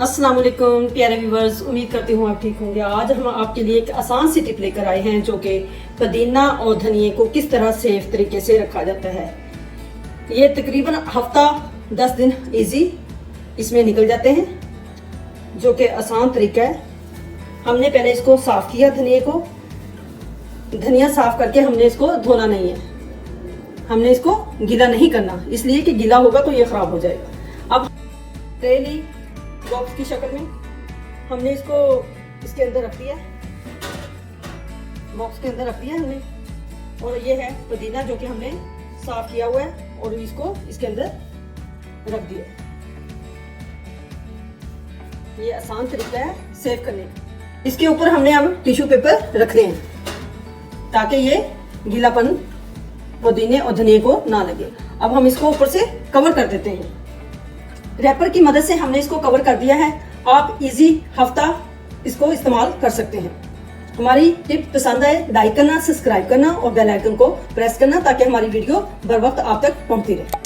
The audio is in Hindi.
अस्सलाम वालेकुम प्यारे व्यूवर्स, उम्मीद करती हूँ आप ठीक होंगे। आज हम आपके लिए एक आसान सी टिप लेकर आए हैं जो कि पुदीना और धनिए को किस तरह सेफ तरीके से रखा जाता है। ये तकरीबन हफ्ता 10 दिन इजी इसमें निकल जाते हैं, जो कि आसान तरीका है। हमने पहले इसको साफ किया, धनिया साफ करके हमने इसको धोना नहीं है, हमने इसको गीला नहीं करना, इसलिए कि गीला होगा तो ये खराब हो जाएगा। अब ट्रे ली बॉक्स की शक्ल में, हमने इसको इसके अंदर रख दिया, बॉक्स के अंदर रख दिया हमने। और ये है पुदीना जो कि हमने साफ किया हुआ है और इसको इसके अंदर रख दिया। ये आसान तरीका है सेव करने का। इसके ऊपर हमने अब टिश्यू पेपर रखने हैं ताकि ये गीलापन पुदीने और धनिए को ना लगे। अब हम इसको ऊपर से कवर कर देते हैं। रैपर की मदद से हमने इसको कवर कर दिया है। आप इजी हफ्ता इसको इस्तेमाल कर सकते हैं। हमारी टिप पसंद आए, लाइक करना, सब्सक्राइब करना और बेल आइकन को प्रेस करना ताकि हमारी वीडियो बर वक्त आप तक पहुंचती रहे।